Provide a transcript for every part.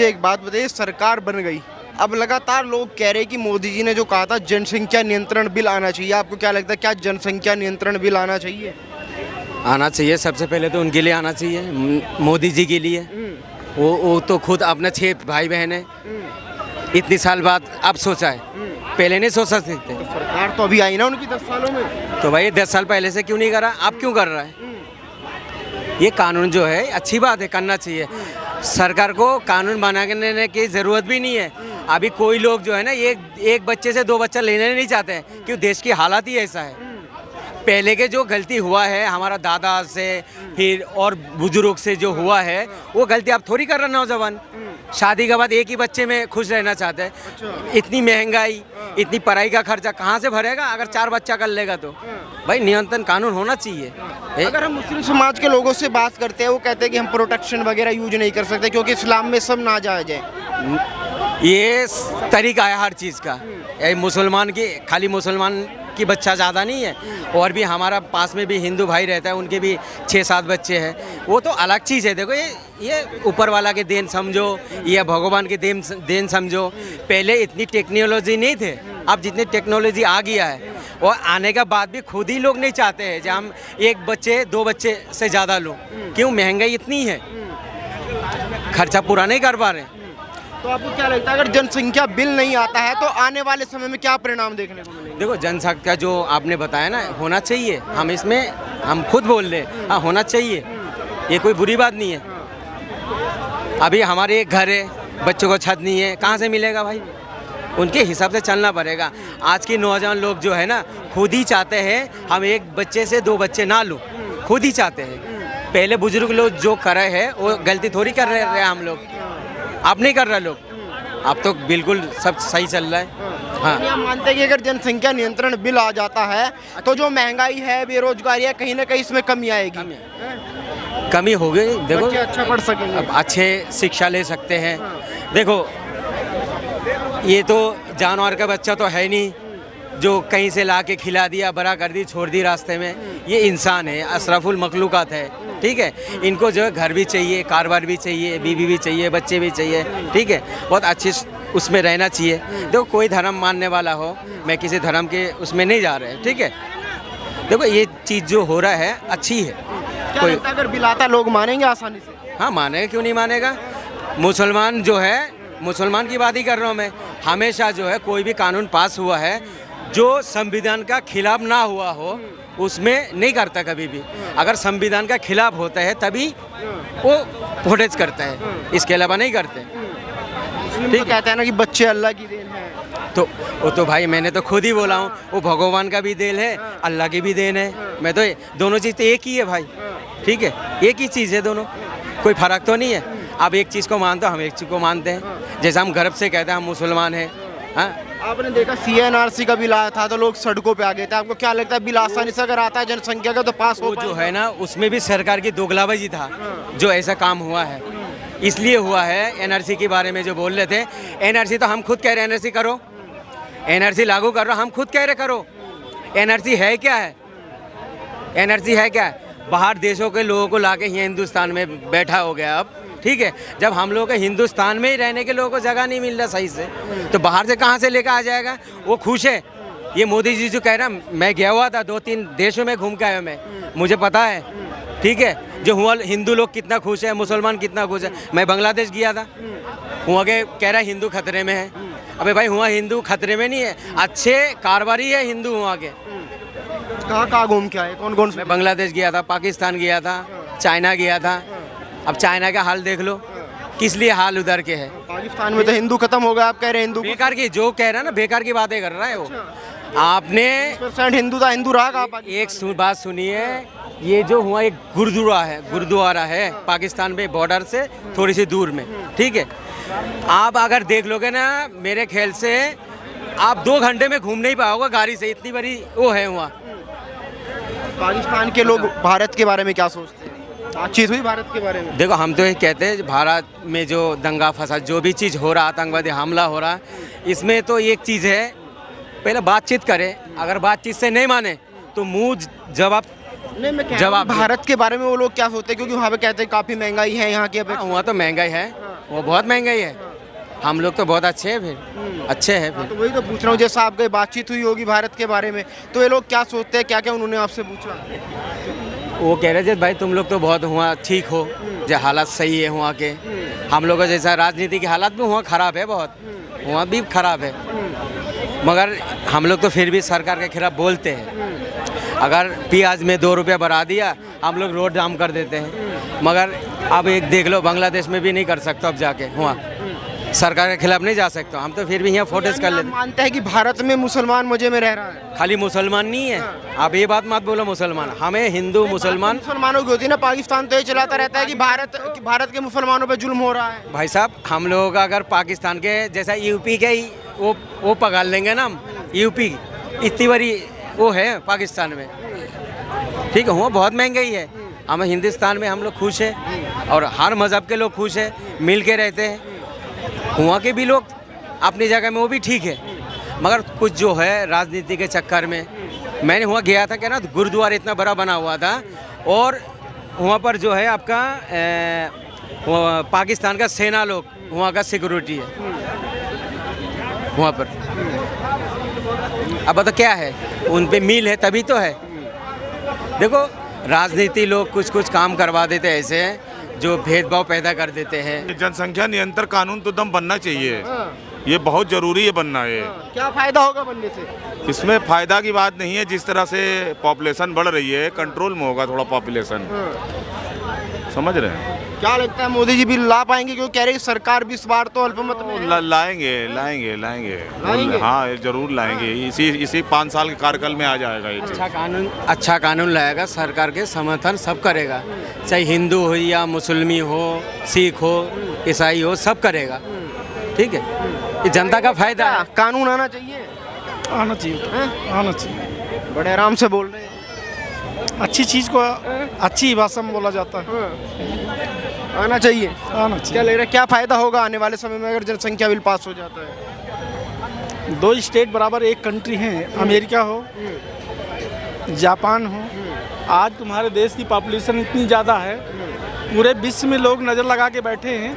एक बात बताइए, सरकार बन गई, अब लगातार लोग कह रहे हैं कि मोदी जी ने जो कहा था जनसंख्या नियंत्रण बिल आना चाहिए। आपको क्या लगता है, क्या जनसंख्या नियंत्रण बिल आना चाहिए? आना चाहिए। सबसे पहले तो उनके लिए आना चाहिए, मोदी जी के लिए। वो तो खुद अपने 6 भाई बहन है, इतनी साल बाद अब सोचा है, पहले नहीं सोच सकते थे। तो सरकार तो अभी आई ना उनकी 10 सालों में। तो भाई 10 साल पहले से क्यों नहीं करा, अब क्यों कर रहा है? ये कानून जो है अच्छी बात है, करना चाहिए। सरकार को कानून बनाने की ज़रूरत भी नहीं है। अभी कोई लोग जो है ना एक बच्चे से 2 बच्चा लेने नहीं चाहते हैं, क्योंकि देश की हालत ही ऐसा है। पहले के जो गलती हुआ है हमारा दादा से फिर और बुजुर्ग से जो हुआ है, वो गलती आप थोड़ी कर रहे नौजवान। शादी के बाद एक ही बच्चे में खुश रहना चाहते हैं। इतनी महंगाई, इतनी पढ़ाई का खर्चा कहाँ से भरेगा अगर 4 बच्चा कर लेगा तो? भाई नियंत्रण कानून होना चाहिए। अगर हम मुस्लिम समाज के लोगों से बात करते हैं, वो कहते हैं कि हम प्रोटेक्शन वगैरह यूज नहीं कर सकते क्योंकि इस्लाम में सब नाजायज है। ये तरीका है हर चीज़ का। ये मुसलमान की खाली मुसलमान की बच्चा ज़्यादा नहीं है, और भी हमारा पास में भी हिंदू भाई रहता है, उनके भी 6-7 बच्चे हैं। वो तो अलग चीज़ है। देखो ये ऊपर वाला के देन समझो या भगवान के देन समझो। पहले इतनी टेक्नोलॉजी नहीं थे, अब जितनी टेक्नोलॉजी आ गया है, और आने के बाद भी खुद ही लोग नहीं चाहते हैं जब हम 1 बच्चे 2 बच्चे से ज़्यादा लो। क्यों? महंगाई इतनी है, खर्चा पूरा नहीं कर पा रहे। तो आपको क्या लगता है, अगर जनसंख्या बिल नहीं आता है तो आने वाले समय में क्या परिणाम देखने को मिलेंगे? देखो जनसंख्या जो आपने बताया ना, होना चाहिए। हम खुद बोल रहे हैं, हाँ होना चाहिए, ये कोई बुरी बात नहीं है। अभी हमारे एक घर है, बच्चों को छत नहीं है, कहाँ से मिलेगा भाई? उनके हिसाब से चलना पड़ेगा। आज के नौजवान लोग जो है ना, खुद ही चाहते हैं हम 1 बच्चे से 2 बच्चे ना लूँ, खुद ही चाहते हैं। पहले बुजुर्ग लोग जो कर रहे हैं वो गलती थोड़ी कर रहे हैं हम लोग, अब नहीं कर रहे लोग, अब तो बिल्कुल सब सही चल रहा है। हाँ, हम मानते हैं कि अगर जनसंख्या नियंत्रण बिल आ जाता है तो जो महंगाई है, बेरोजगारी है, कहीं ना कहीं इसमें कमी आएगी, कमी हो गई। देखो बच्चे अच्छा पढ़ सकेंगे, अब अच्छे शिक्षा ले सकते हैं। देखो ये तो जानवर का बच्चा तो है नहीं जो कहीं से ला के खिला दिया, बड़ा कर दी, छोड़ दी रास्ते में। ये इंसान है, अशरफुल मखलूकात है, ठीक है। इनको जो है घर भी चाहिए, कारोबार भी चाहिए, बीवी भी चाहिए, बच्चे भी चाहिए, ठीक है। बहुत अच्छे उसमें रहना चाहिए। देखो कोई धर्म मानने वाला हो, मैं किसी धर्म के उसमें नहीं जा रहे, ठीक है। देखो ये चीज़ जो हो रहा है अच्छी है। क्या लगता है अगर बिल आता लोग मानेंगे आसानी से? हाँ मानेगा, क्यों नहीं मानेगा। मुसलमान जो है, मुसलमान की बात ही कर रहा हूँ मैं, हमेशा जो है कोई भी कानून पास हुआ है जो संविधान का खिलाफ ना हुआ हो उसमें नहीं करता कभी भी। अगर संविधान का खिलाफ होता है तभी वो प्रोटेस्ट करता है, इसके अलावा नहीं करते। ठीक तो कहते हैं ना कि बच्चे अल्लाह की देन है। तो वो तो भाई मैंने तो खुद ही बोला हूँ, वो भगवान का भी देन है, अल्लाह की भी देन है। मैं तो दोनों चीज़ तो एक ही है भाई, ठीक है, एक ही चीज़ है दोनों, कोई फ़र्क तो नहीं है। अब एक चीज़ को मानते हो, हम एक चीज़ को मानते हैं। जैसे हम गर्व से कहते हैं हम मुसलमान हैं। हाँ, आपने देखा CNRC का बिल आया था तो लोग सड़कों पे आ गए थे। आपको क्या लगता है बिल आसानी से अगर आता है जनसंख्या का तो पास हो वो जो है ना, उसमें भी सरकार की दोगलाबाजी था जो ऐसा काम हुआ है, इसलिए हुआ है। NRC के बारे में जो बोल रहे थे, NRC तो हम खुद कह रहे हैं NRC करो, NRC लागू कर रहा, हम खुद कह रहे करो। NRC है क्या है? NRC है क्या? बाहर देशों के लोगों को लाके यहाँ हिंदुस्तान में बैठा हो गया अब, ठीक है। जब हम लोग के हिंदुस्तान में ही रहने के लोगों को जगह नहीं मिल रहा सही से, तो बाहर से कहाँ से लेकर आ जाएगा? वो खुश है। ये मोदी जी जो कह रहा, मैं गया हुआ था 2-3 देशों में घूम के आया मैं, मुझे पता है, ठीक है। जो हुआ हिंदू लोग कितना खुश है, मुसलमान कितना खुश है। मैं बांग्लादेश गया था, वहाँ के कह रहा हिंदू खतरे में है। अबे भाई हुआ हिंदू खतरे में नहीं है, अच्छे कारोबारी है हिंदू वहाँ के। कहाँ घूम के आए, कौन कौन से? मैं बांग्लादेश गया था, पाकिस्तान गया था, चाइना गया था। अब चाइना का हाल देख लो, किस लिए हाल उधर के है। पाकिस्तान में तो हिंदू खत्म हो गया, आप कह रहे हैं हिंदू बेकार की, जो कह रहा है ना बेकार की बातें कर रहा है वो। आपने % हिंदू था, हिंदू रहा कहाँ? एक बात सुनिए, ये जो हुआ एक गुरुद्वारा है पाकिस्तान में बॉर्डर से थोड़ी सी दूर में, ठीक है। आप अगर देख लोगे ना, मेरे ख्याल से आप 2 घंटे में घूम नहीं पाओगे गाड़ी से, इतनी बड़ी वो है वहाँ। पाकिस्तान के लोग भारत के बारे में क्या सोचते हैं? बातचीत हुई भारत के बारे में? देखो हम तो ये कहते हैं भारत में जो दंगा फसाद जो भी चीज़ हो रहा, आतंकवादी हमला हो रहा, इसमें तो एक चीज़ है, पहले बातचीत करें। अगर बातचीत से नहीं माने तो मुँह जवाब नहीं, मैं जवाब भारत के बारे में वो लोग क्या सोचते हैं, क्योंकि वहाँ पे कहते हैं काफ़ी महंगाई है यहाँ की। वहाँ तो महंगाई है, वो बहुत महंगाई है। हम लोग तो बहुत अच्छे हैं, फिर अच्छे हैं फिर। तो वही तो पूछ रहा हूँ, जैसा आपकी बातचीत हुई होगी भारत के बारे में, तो ये लोग क्या सोचते हैं, क्या क्या उन्होंने आपसे पूछा? वो कह रहे थे भाई तुम लोग तो बहुत हुआ ठीक हो, जो हालात सही है वहाँ के। हम लोग का जैसा राजनीति के हालात भी वहाँ ख़राब है, बहुत वहाँ भी ख़राब है, मगर हम लोग तो फिर भी सरकार के खिलाफ बोलते हैं। अगर प्याज में 2 रुपया बढ़ा दिया, हम लोग रोड जाम कर देते हैं। मगर अब एक देख लो, बांग्लादेश में भी नहीं कर सकते अब जाके, वहाँ सरकार के खिलाफ नहीं जा सकते। हम तो फिर भी यहाँ फोटोज कर लेते। मानते हैं कि भारत में मुसलमान मजे में रह रहा है? खाली मुसलमान नहीं है, आप ये बात मत बोलो मुसलमान, हमें हिंदू मुसलमान। मुसलमानों की होती है ना, पाकिस्तान तो ये चलाता रहता है कि भारत के मुसलमानों पे जुल्म हो रहा है। भाई साहब, हम लोगों का अगर पाकिस्तान के जैसा यूपी के ही वो पकड़ लेंगे ना हम, यूपी इतनी बड़ी वो है पाकिस्तान में, ठीक है। वो बहुत महंगाई है। हम हिंदुस्तान में हम लोग खुश हैं और हर मज़हब के लोग खुश हैं, मिल के रहते हैं। वहाँ के भी लोग अपनी जगह में वो भी ठीक है, मगर कुछ जो है राजनीति के चक्कर में। मैंने वहाँ गया था, क्या ना, गुरुद्वारा इतना बड़ा बना हुआ था और वहाँ पर जो है आपका पाकिस्तान का सेना लोग वहाँ का सिक्योरिटी है वहाँ पर। अब तो क्या है, उन पे मील है तभी तो है। देखो, राजनीति लोग कुछ कुछ काम करवा देते हैं ऐसे हैं जो भेदभाव पैदा कर देते हैं। जनसंख्या नियंत्रण कानून तो दम बनना चाहिए, ये बहुत जरूरी है बनना है। क्या फायदा होगा बनने से? इसमें फायदा की बात नहीं है, जिस तरह से पॉपुलेशन बढ़ रही है कंट्रोल में होगा थोड़ा पॉपुलेशन, समझ रहे हैं? क्या लगता है मोदी जी बिल ला पाएंगे? क्योंकि कह रहे हैं सरकार भी इस बार तो अल्पमत में है। लाएंगे। हाँ, ये जरूर लाएंगे। इसी 5 साल के कार्यकाल में आ जाएगा ये चीज़। अच्छा कानून लाएगा, सरकार के समर्थन सब करेगा, चाहे हिंदू हो या मुसलमान हो, सिख हो, ईसाई हो, सब करेगा, ठीक है। ये जनता का फायदा है। कानून आना चाहिए, आना चाहिए। बड़े आराम से बोल रहे हैं। अच्छी चीज़ को अच्छी भाषा में बोला जाता है, आना चाहिए। आना क्या चाहिए। लग रहा है, क्या फायदा होगा आने वाले समय में अगर जनसंख्या बिल पास हो जाता है? 2 स्टेट बराबर एक कंट्री हैं, अमेरिका हो, जापान हो। आज तुम्हारे देश की पॉपुलेशन इतनी ज़्यादा है, पूरे विश्व में लोग नज़र लगा के बैठे हैं,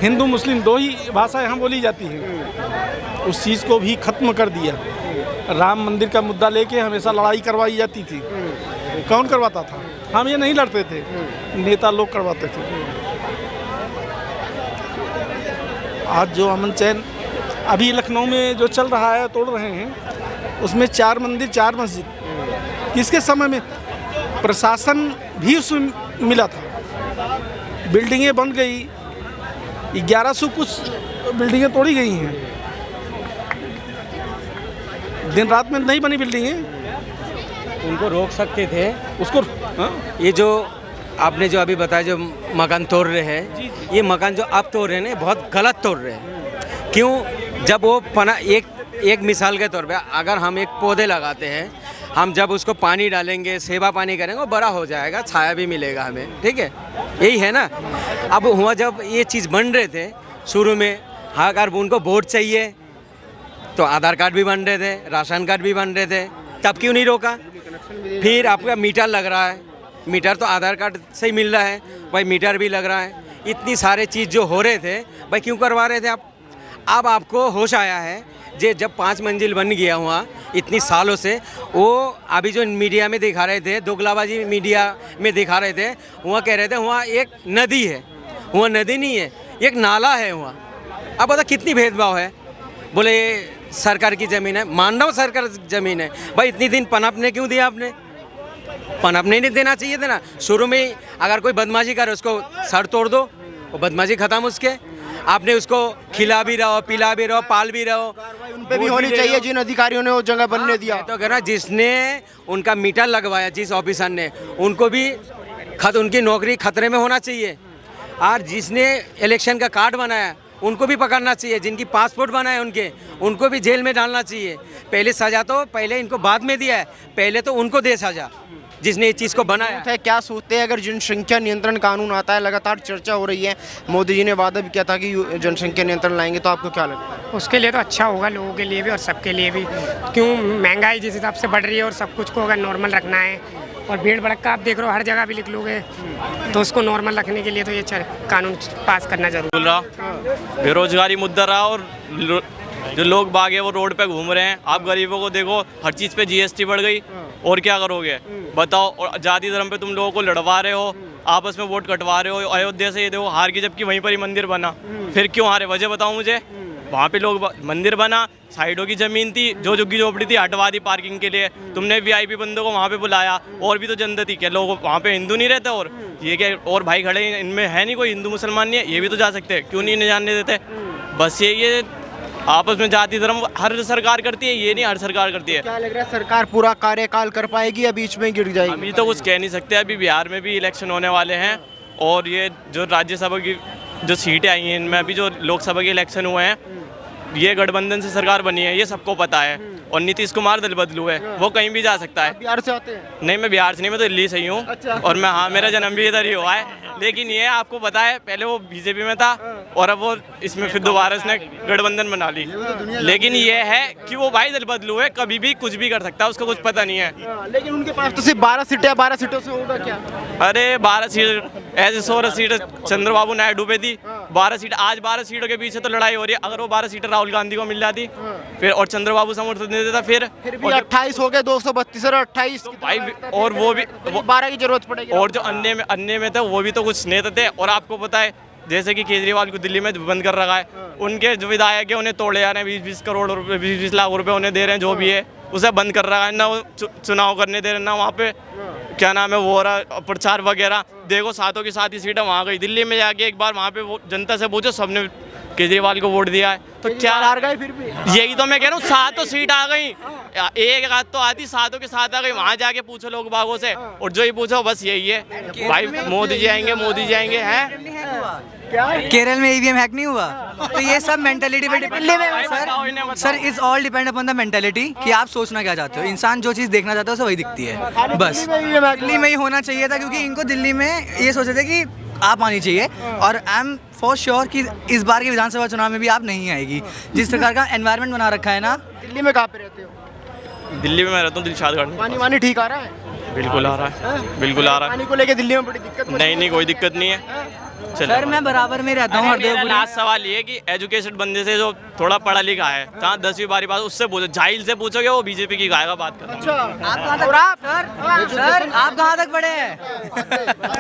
हिंदू मुस्लिम 2 ही भाषा यहाँ बोली जाती है। उस चीज़ को भी ख़त्म कर दिया। राम मंदिर का मुद्दा लेके हमेशा लड़ाई करवाई जाती थी। कौन करवाता था? हम ये नहीं लड़ते थे, नेता लोग करवाते थे। आज जो अमन चैन अभी लखनऊ में जो चल रहा है, तोड़ रहे हैं, उसमें 4 मंदिर 4 मस्जिद, किसके समय में? प्रशासन भी उसमें मिला था। बिल्डिंगें बन गई, 1100 कुछ बिल्डिंगें तोड़ी गई हैं। दिन रात में नहीं बनी बिल्डिंगें, उनको रोक सकते थे उसको। ये जो आपने जो अभी बताया, जो मकान तोड़ रहे हैं, ये मकान जो अब तोड़ रहे हैं ना, बहुत गलत तोड़ रहे हैं। क्यों? जब वो पना एक मिसाल के तौर पे, अगर हम एक पौधे लगाते हैं, हम जब उसको पानी डालेंगे, सेवा पानी करेंगे, वो बड़ा हो जाएगा, छाया भी मिलेगा हमें, ठीक है, यही है ना। अब हुआ जब ये चीज़ बन रहे थे शुरू में, हाँ, अगर उनको वोट चाहिए तो आधार कार्ड भी बन रहे थे, राशन कार्ड भी बन रहे थे, तब क्यों नहीं रोका? फिर आपका मीटर लग रहा है, मीटर तो आधार कार्ड से ही मिल रहा है भाई, मीटर भी लग रहा है। इतनी सारे चीज़ जो हो रहे थे भाई, क्यों करवा रहे थे आप? अब आपको होश आया है, जे जब 5 मंजिल बन गया हुआ इतनी सालों से, वो अभी जो मीडिया में दिखा रहे थे, दोगलाबाजी मीडिया में दिखा रहे थे, वहाँ कह रहे थे वहाँ एक नदी है, वहाँ नदी नहीं है, एक नाला है वहाँ। अब बता कितनी भेदभाव है। बोले सरकार की ज़मीन है, मान रहा हूँ सरकार ज़मीन है भाई, इतनी दिन पनपने क्यों दिया आपने? पनपने नहीं देना चाहिए था ना शुरू में ही। अगर कोई बदमाशी करे उसको सर तोड़ दो, वो बदमाशी खत्म उसके। आपने उसको खिला भी रहो, पिला भी रहो, पाल भी रहो, उन पे भी होनी चाहिए जिन अधिकारियों ने वो जगह बनने दिया। तो कह रहा, जिसने उनका मीटर लगवाया, जिस ऑफिसर ने, उनको भी उनकी नौकरी खतरे में होना चाहिए। और जिसने इलेक्शन का कार्ड बनाया, उनको भी पकड़ना चाहिए। जिनकी पासपोर्ट बनाए उनको भी जेल में डालना चाहिए। पहले सज़ा तो पहले इनको बाद में दिया है, पहले तो उनको दे सज़ा जिसने इस चीज़ को बनाया है। क्या सोचते हैं अगर जनसंख्या नियंत्रण कानून आता है? लगातार चर्चा हो रही है, मोदी जी ने वादा भी किया था कि जनसंख्या नियंत्रण लाएंगे, तो आपको क्या लगता है? उसके लिए तो अच्छा होगा, लोगों के लिए भी और सबके लिए भी। क्यों? महंगाई जिस हिसाब से बढ़ रही है और सब कुछ को अगर नॉर्मल रखना है और भीड़ भड़का आप देख रहे हो हर जगह भी लिख लोगे, तो उसको नॉर्मल रखने के लिए तो ये कानून पास करना जरूरी बोल रहा बेरोजगारी मुद्दा रहा और जो लोग बाग है वो रोड पे घूम रहे हैं। आप गरीबों को देखो, हर चीज़ पे जीएसटी बढ़ गई, और क्या करोगे बताओ। और जाति धर्म पे तुम लोगों को लड़वा रहे हो, आपस में वोट कटवा रहे हो। अयोध्या से ये देखो हार की, जबकि वहीं पर ही मंदिर बना, फिर क्यों हारे वजह बताओ मुझे। वहाँ पे लोग मंदिर बना, साइडों की ज़मीन थी जो झुग्गी झोपड़ी थी हटवा दी पार्किंग के लिए। तुमने वीआईपी बंदों को वहाँ पे बुलाया, और भी तो जनता थी क्या लोग वहाँ पे हिंदू नहीं रहते? और ये क्या और भाई खड़े हैं, इनमें है नहीं कोई हिंदू मुसलमान नहीं है, ये भी तो जा सकते हैं, क्यों नहीं जाने देते? बस ये आपस में जाति धर्म हर सरकार करती है, ये नहीं हर सरकार करती है। क्या लग रहा है सरकार पूरा कार्यकाल कर पाएगी या बीच में गिर जाएगी? अभी तो कुछ कह नहीं सकते। अभी बिहार में भी इलेक्शन होने वाले हैं, और ये जो राज्यसभा की जो सीटें आई हैं इनमें अभी जो लोकसभा के इलेक्शन हुए हैं, ये गठबंधन से सरकार बनी है, ये सबको पता है। और नीतीश कुमार दल बदलू है, वो कहीं भी जा सकता है। बिहार से आते हैं? नहीं, मैं बिहार से नहीं, मैं तो दिल्ली से ही हूँ। अच्छा। और मैं, हाँ, मेरा जन्म भी इधर ही हुआ है। लेकिन ये आपको पता है पहले वो बीजेपी में था, और अब वो इसमें फिर दोबारा इसने गठबंधन बना ली। लेकिन ये है कि वो भाई दल बदलू है, कभी भी कुछ भी कर सकता है, उसको कुछ पता नहीं है। लेकिन उनके पास तो सिर्फ 12 सीटें, 12 सीटों से होगा क्या? अरे 12 सीट ऐसे 16 सीट चंद्रबाबू नायडू पे थी, 12 सीट आज 12 सीटों के पीछे तो लड़ाई हो रही है। अगर वो 12 सीटें राहुल गांधी को मिल जाती फिर, और चंद्रबाबू समर्थन दे देता, फिर भी 28 हो गए, 232 और 28 भाई, और वो भी 12 की जरूरत पड़ेगी। और जो अन्य में थे वो भी तो कुछ नेता थे। और आपको पता है जैसे कि केजरीवाल को दिल्ली में बंद कर रखा है, उनके जो विधायक है उन्हें तोड़े जा रहे हैं, 20-20 करोड़ रुपए, 20-20 लाख रुपए उन्हें दे रहे हैं, जो भी है उसे बंद कर रखा है ना। वो चुनाव करने दे रहे ना वहाँ पे, क्या नाम है, वो हो रहा प्रचार वगैरह। देखो सातों की साथ ही सीटें वहाँ गई। दिल्ली में जाके एक बार वहाँ पे वो जनता से पूछो, सबने केजरीवाल को वोट दिया है, तो क्या हार गए फिर भी? यही तो मैं कह रहा हूँ, सातों सीट आ गई, एक आध तो आती, सातों के साथ आ गई। वहाँ जाके पूछो लोग बागों से, और जो ही पूछो बस यही है, भाई मोदी जी आएंगे, मोदी जी आएंगे। हैं केरल में ईवीएम हैक नहीं हुआ, तो ये सब मेंटालिटी पे डिपेंड है sir. It's all depend upon the mentality कि आप सोचना क्या चाहते हो। इंसान जो चीज़ देखना चाहता है उसे वही दिखती है, बस। दिल्ली में ही होना चाहिए था, क्योंकि इनको दिल्ली में ये सोचे थे कि आप आनी चाहिए, और आई एम फॉर श्योर कि इस बार के विधानसभा चुनाव में भी आप नहीं आएगी। जिस प्रकार का एनवायरनमेंट बना रखा है ना। दिल्ली में कहाँ पे रहते हो? दिल्ली में मैं रहता हूँ दिलशाद गार्डन। पानी वानी ठीक आ रहा है? बिल्कुल आ रहा है, बिल्कुल आ रहा है। पानी को लेके दिल्ली में बड़ी दिक्कत? नहीं, कोई दिक्कत नहीं है। सर मैं बराबर में रहता हूँ हरदेव। लास्ट सवाल ये कि एजुकेटेड बंदे से जो थोड़ा पढ़ा लिखा है, जहाँ 10वीं 12वीं पास, उससे पूछो, जाहिल से पूछोगे वो बीजेपी की गाएगा बात करना। अच्छा, आप कहाँ तक, सर आप कहाँ तक पढ़े हैं?